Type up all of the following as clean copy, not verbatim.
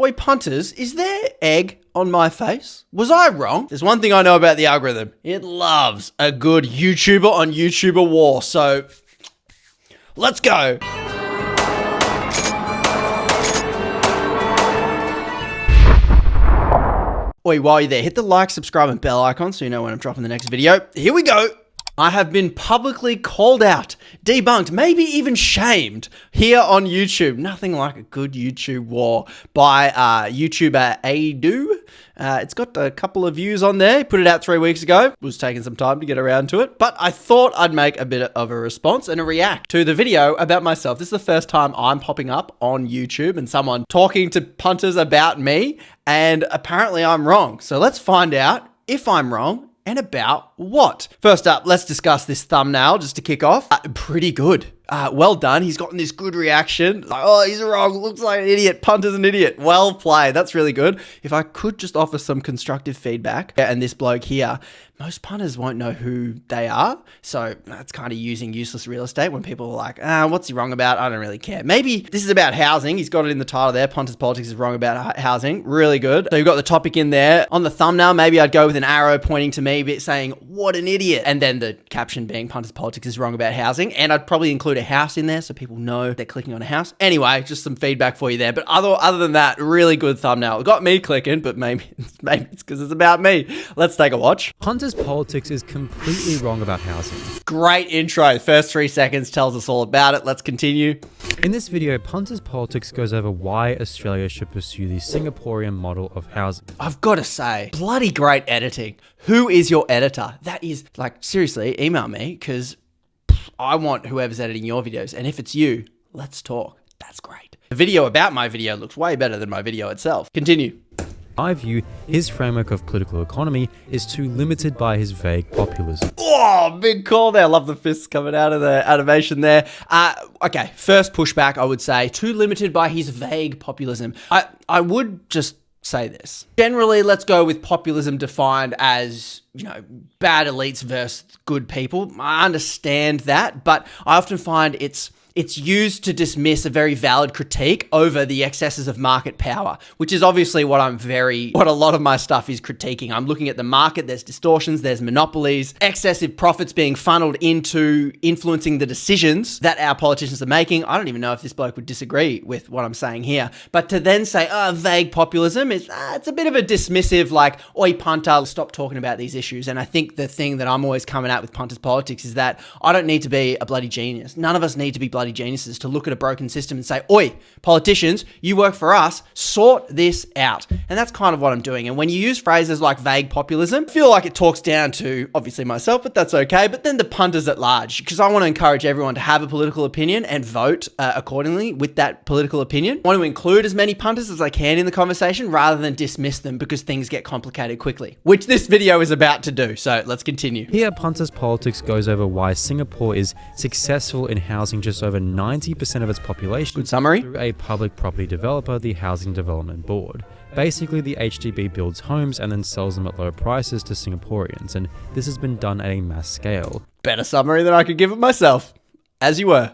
Oi, punters, is there egg on my face? Was I wrong? There's one thing I know about the algorithm. It loves a good YouTuber on YouTuber war. So, let's go. Oi, while you're there, hit the like, subscribe, and bell icon so you know when I'm dropping the next video. Here we go. I have been publicly called out, debunked, maybe even shamed here on YouTube. Nothing like a good YouTube war by YouTuber Adu. It's got a couple of views on there. He put it out 3 weeks ago. It was taking some time to get around to it. But I thought I'd make a bit of a response and a react to the video about myself. This is the first time I'm popping up on YouTube and someone talking to punters about me. And apparently I'm wrong. So let's find out if I'm wrong. And about what? First up, let's discuss this thumbnail just to kick off. Pretty good. Well done. He's gotten this good reaction. Like, oh, he's wrong. Looks like an idiot. Punter's an idiot. Well played. That's really good. If I could just offer some constructive feedback, and this bloke here, most punters won't know who they are. So that's kind of using useless real estate when people are like, what's he wrong about? I don't really care. Maybe this is about housing. He's got it in the title there. Punters Politics is wrong about housing. Really good. So you've got the topic in there. On the thumbnail, maybe I'd go with an arrow pointing to me saying, what an idiot. And then the caption being Punters Politics is wrong about housing. And I'd probably include a house in there so people know they're clicking on a house. Anyway, just some feedback for you there. But other than that, really good thumbnail. It got me clicking, but maybe it's because it's about me. Let's take a watch. Punters Politics is completely wrong about housing. Great intro. The first 3 seconds tells us all about it. Let's continue. In this video, Punters Politics goes over why Australia should pursue the Singaporean model of housing. I've got to say, bloody great editing. Who is your editor? That is, like, seriously, email me because I want whoever's editing your videos. And if it's you, let's talk. That's great. The video about my video looks way better than my video itself. Continue. I view his framework of political economy is too limited by his vague populism. Oh, big call there. I love the fists coming out of the animation there. Okay, first pushback, I would say, too limited by his vague populism. I would just say this. Generally, let's go with populism defined as, bad elites versus good people. I understand that, but I often find it's used to dismiss a very valid critique over the excesses of market power, which is obviously what a lot of my stuff is critiquing. I'm looking at the market, there's distortions, there's monopolies, excessive profits being funneled into influencing the decisions that our politicians are making. I don't even know if this bloke would disagree with what I'm saying here, but to then say, vague populism, it's a bit of a dismissive, like, oi punter, stop talking about these issues. And I think the thing that I'm always coming at with Punters Politics is that I don't need to be a bloody genius. None of us need to be bloody geniuses to look at a broken system and say, oi, politicians, you work for us, sort this out. And that's kind of what I'm doing. And when you use phrases like vague populism, I feel like it talks down to, obviously myself, but that's okay, but then the punters at large, because I want to encourage everyone to have a political opinion and vote accordingly with that political opinion. I want to include as many punters as I can in the conversation rather than dismiss them because things get complicated quickly, which this video is about to do. So let's continue. Here, Punters Politics goes over why Singapore is successful in housing just over 90% of its population. Good summary. Through a public property developer, the Housing Development Board. Basically, the HDB builds homes and then sells them at low prices to Singaporeans, and this has been done at a mass scale. Better summary than I could give it myself, as you were.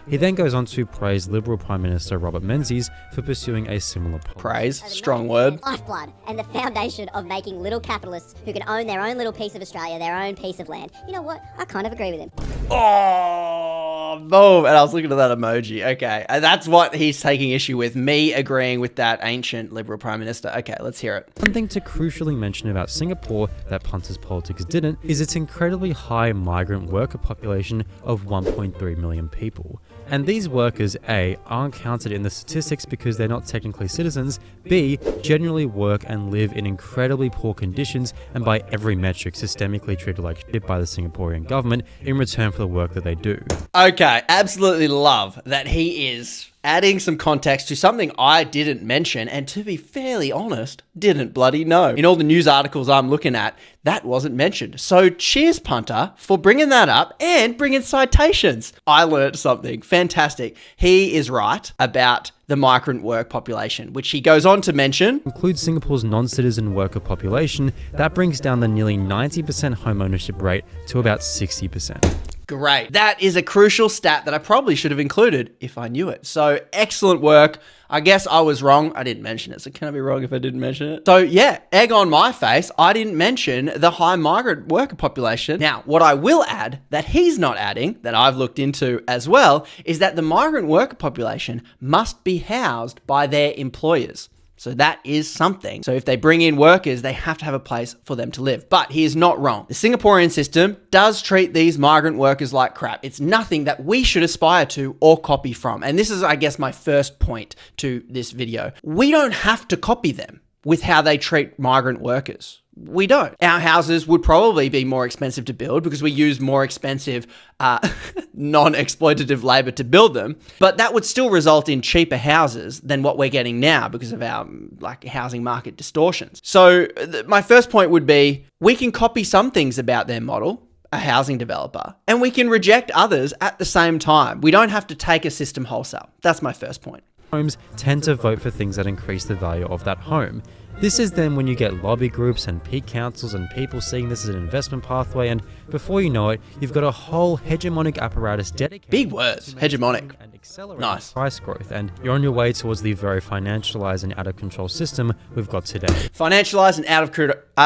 He then goes on to praise Liberal Prime Minister Robert Menzies for pursuing a similar policy. Praise, strong word. Lifeblood and the foundation of making little capitalists who can own their own little piece of Australia, their own piece of land. You know what? I kind of agree with him. Oh, boom. And I was looking at that emoji. Okay. And that's what he's taking issue with, me agreeing with that ancient Liberal Prime Minister. Okay, let's hear it. One thing to crucially mention about Singapore that Punters Politics didn't is its incredibly high migrant worker population of 1.3 million people. And these workers, A, aren't counted in the statistics because they're not technically citizens, B, generally work and live in incredibly poor conditions and by every metric systemically treated like shit by the Singaporean government in return for the work that they do. Okay, absolutely love that he is adding some context to something I didn't mention and, to be fairly honest, didn't bloody know. In all the news articles I'm looking at, that wasn't mentioned. So cheers, punter, for bringing that up and bringing citations. I learned something fantastic. He is right about the migrant work population, which he goes on to mention. Includes Singapore's non-citizen worker population, that brings down the nearly 90% home ownership rate to about 60%. Great. That is a crucial stat that I probably should have included if I knew it. So excellent work. I guess I was wrong. I didn't mention it. So can I be wrong if I didn't mention it? So yeah, egg on my face. I didn't mention the high migrant worker population. Now, what I will add that he's not adding, that I've looked into as well, is that the migrant worker population must be housed by their employers. So that is something. So if they bring in workers, they have to have a place for them to live. But he is not wrong. The Singaporean system does treat these migrant workers like crap. It's nothing that we should aspire to or copy from. And this is, I guess, my first point to this video. We don't have to copy them with how they treat migrant workers. We don't. Our houses would probably be more expensive to build because we use more expensive, non-exploitative labor to build them. But that would still result in cheaper houses than what we're getting now because of our housing market distortions. So my first point would be we can copy some things about their model, a housing developer, and we can reject others at the same time. We don't have to take a system wholesale. That's my first point. Homes tend to vote for things that increase the value of that home. This is then when you get lobby groups and peak councils and people seeing this as an investment pathway, and before you know it, you've got a whole hegemonic apparatus dedicated. Big words, hegemonic. And accelerating Nice. price growth, and you're on your way towards the very financialized and out of control system we've got today. Financialized and out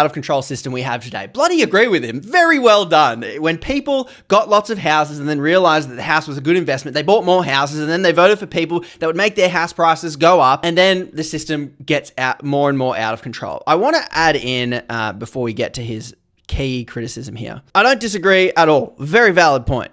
of control system we have today. Bloody agree with him. Very well done. When people got lots of houses and then realized that the house was a good investment, they bought more houses and then they voted for people that would make their house prices go up, and then the system gets more and more out of control. I want to add in, before we get to his key criticism here, I don't disagree at all. Very valid point.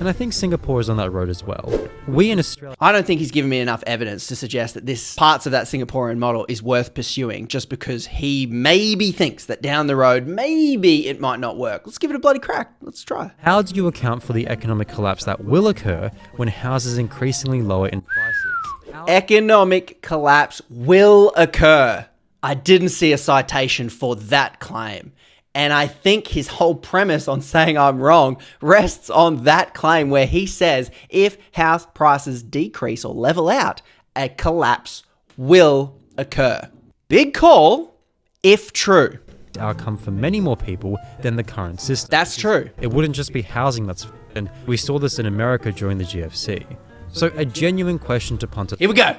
And I think Singapore is on that road as well. We in Australia... I don't think he's given me enough evidence to suggest that this parts of that Singaporean model is worth pursuing just because he maybe thinks that down the road, maybe it might not work. Let's give it a bloody crack. Let's try. How do you account for the economic collapse that will occur when houses increasingly lower in prices? Economic collapse will occur. I didn't see a citation for that claim. And I think his whole premise on saying I'm wrong rests on that claim where he says if house prices decrease or level out, a collapse will occur. Big call, if true. Outcome for many more people than the current system. That's true. It wouldn't just be housing that's... And we saw this in America during the GFC. So a genuine question to Punters. Here we go.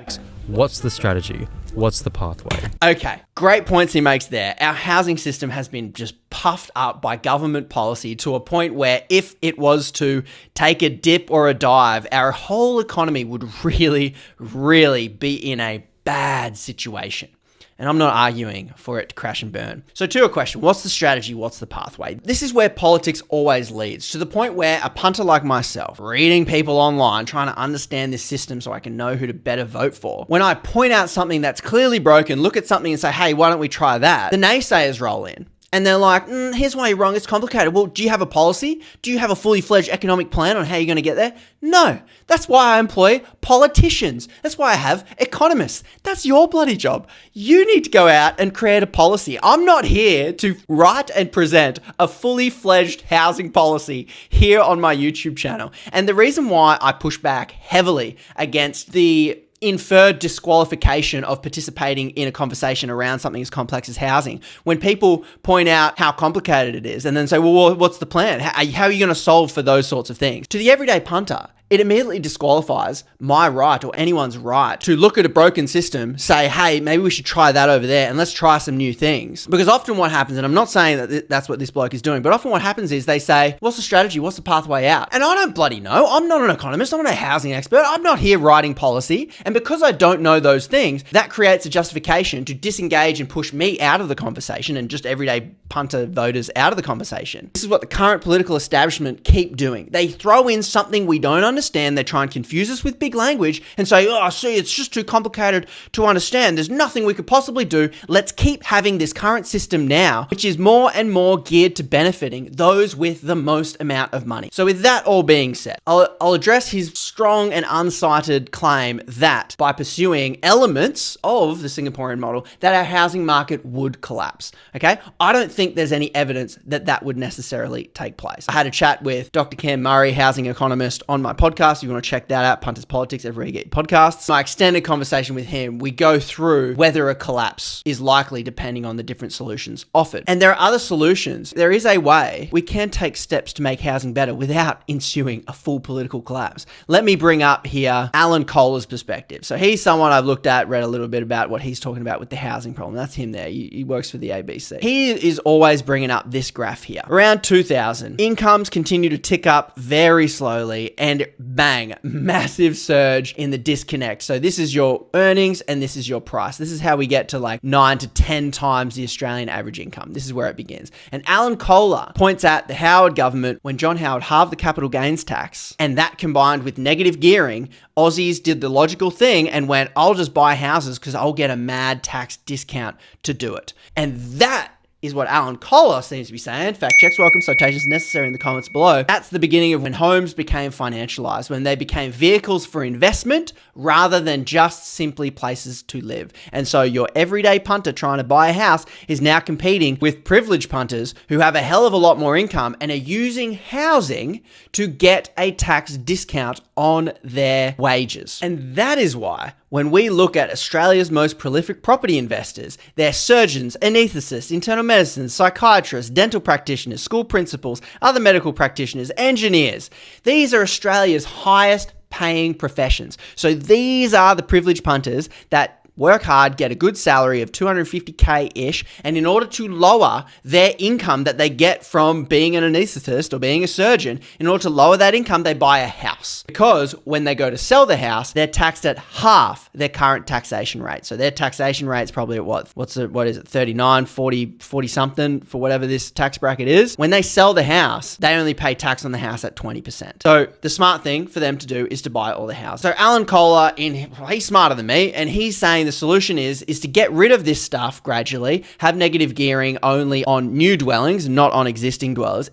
What's the strategy? What's the pathway? Okay, great points he makes there. Our housing system has been just puffed up by government policy to a point where if it was to take a dip or a dive, our whole economy would really, really be in a bad situation. And I'm not arguing for it to crash and burn. So to a question, what's the strategy? What's the pathway? This is where politics always leads, to the point where a punter like myself, reading people online, trying to understand this system so I can know who to better vote for. When I point out something that's clearly broken, look at something and say, hey, why don't we try that? The naysayers roll in. And they're like, here's why you're wrong, it's complicated. Well, do you have a policy? Do you have a fully fledged economic plan on how you're going to get there? No. That's why I employ politicians. That's why I have economists. That's your bloody job. You need to go out and create a policy. I'm not here to write and present a fully fledged housing policy here on my YouTube channel. And the reason why I push back heavily against the inferred disqualification of participating in a conversation around something as complex as housing. When people point out how complicated it is and then say, well, what's the plan? How are you going to solve for those sorts of things? To the everyday punter, it immediately disqualifies my right or anyone's right to look at a broken system, say, hey, maybe we should try that over there and let's try some new things. Because often what happens, and I'm not saying that that's what this bloke is doing, but often what happens is they say, what's the strategy? What's the pathway out? And I don't bloody know. I'm not an economist. I'm not a housing expert. I'm not here writing policy. And because I don't know those things, that creates a justification to disengage and push me out of the conversation and just everyday punter voters out of the conversation. This is what the current political establishment keep doing. They throw in something we don't understand. They try and confuse us with big language and say, oh, see, it's just too complicated to understand. There's nothing we could possibly do. Let's keep having this current system now, which is more and more geared to benefiting those with the most amount of money. So with that all being said, I'll address his strong and uncited claim that by pursuing elements of the Singaporean model, that our housing market would collapse. Okay? I don't think there's any evidence that that would necessarily take place. I had a chat with Dr. Cam Murray, housing economist, on my podcast podcast. If you want to check that out, Punters Politics, everywhere you get your podcasts. My extended conversation with him, we go through whether a collapse is likely depending on the different solutions offered. And there are other solutions. There is a way we can take steps to make housing better without ensuing a full political collapse. Let me bring up here Alan Kohler's perspective. So he's someone I've looked at, read a little bit about what he's talking about with the housing problem. That's him there. He works for the ABC. He is always bringing up this graph here. Around 2000, incomes continue to tick up very slowly and bang, massive surge in the disconnect. So this is your earnings and this is your price. This is how we get to like 9 to 10 times the Australian average income. This is where it begins. And Alan Kohler points at the Howard government when John Howard halved the capital gains tax, and that combined with negative gearing, Aussies did the logical thing and went, I'll just buy houses because I'll get a mad tax discount to do it. And that is what Alan Kohler seems to be saying. Fact checks welcome, citations necessary in the comments below. That's the beginning of when homes became financialized, when they became vehicles for investment rather than just simply places to live. And so your everyday punter trying to buy a house is now competing with privileged punters who have a hell of a lot more income and are using housing to get a tax discount on their wages. And that is why when we look at Australia's most prolific property investors, they're surgeons, anaesthetists, internal medicine, psychiatrists, dental practitioners, school principals, other medical practitioners, engineers. These are Australia's highest paying professions. So these are the privileged punters that work hard, get a good salary of 250K-ish, and in order to lower their income that they get from being an anaesthetist or being a surgeon, in order to lower that income, they buy a house. Because when they go to sell the house, they're taxed at half their current taxation rate. So their taxation rate is probably at what is it, 39, 40 something for whatever this tax bracket is. When they sell the house, they only pay tax on the house at 20%. So the smart thing for them to do is to buy all the houses. So Alan Kohler, he's smarter than me, and he's saying the solution is to get rid of this stuff gradually, have negative gearing only on new dwellings, not on existing dwellings,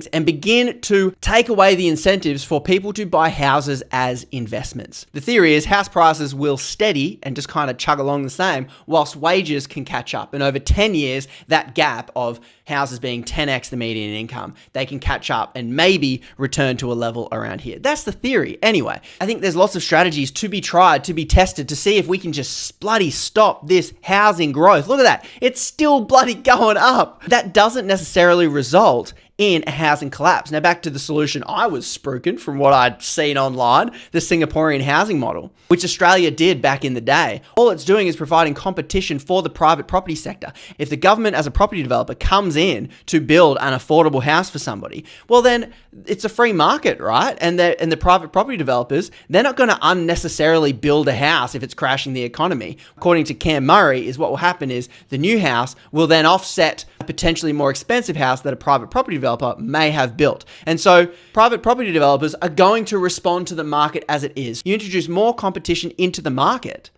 and begin to take away the incentives for people to buy houses as investments. The theory is house prices will steady and just kind of chug along the same whilst wages can catch up. And over 10 years, that gap of houses being 10x the median income, they can catch up and maybe return to a level around here. That's the theory. Anyway, I think there's lots of strategies to be tried, to be tested, to see if we can just bloody stop this housing growth. Look at that. It's still bloody going up. That doesn't necessarily result in a housing collapse. Now back to the solution I was spooking from what I'd seen online, the Singaporean housing model, which Australia did back in the day. All it's doing is providing competition for the private property sector. If the government as a property developer comes in to build an affordable house for somebody, well then it's a free market, right? And the private property developers, they're not going to unnecessarily build a house if it's crashing the economy. According to Cam Murray, is what will happen is the new house will then offset a potentially more expensive house that a private property developer may have built. And so private property developers are going to respond to the market as it is. You introduce more competition into the market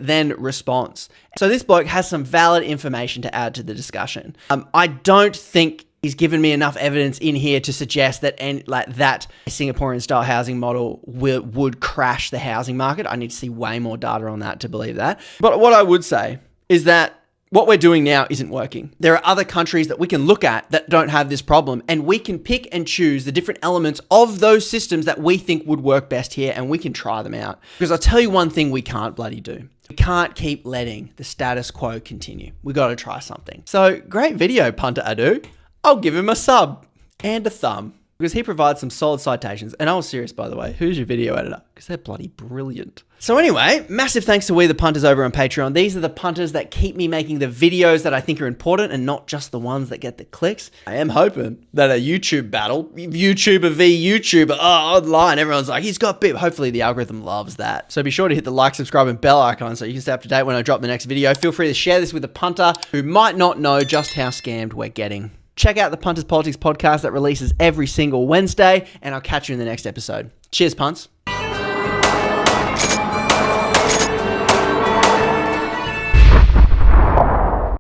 then responds. So this bloke has some valid information to add to the discussion. I don't think he's given me enough evidence in here to suggest that that Singaporean style housing model would crash the housing market. I need to see way more data on that to believe that. But what I would say is that what we're doing now isn't working. There are other countries that we can look at that don't have this problem, and we can pick and choose the different elements of those systems that we think would work best here, and we can try them out. Because I'll tell you one thing we can't bloody do. We can't keep letting the status quo continue. We got to try something. So great video, Punter Adu. I'll give him a sub and a thumb because he provides some solid citations. And I was serious, by the way. Who's your video editor? Because they're bloody brilliant. So anyway, massive thanks to We the Punters over on Patreon. These are the punters that keep me making the videos that I think are important and not just the ones that get the clicks. I am hoping that a YouTube battle, YouTuber v YouTuber, online, everyone's like, he's got bit. Hopefully the algorithm loves that. So be sure to hit the like, subscribe, and bell icon so you can stay up to date when I drop the next video. Feel free to share this with a punter who might not know just how scammed we're getting. Check out the Punters Politics podcast that releases every single Wednesday, and I'll catch you in the next episode. Cheers, punts.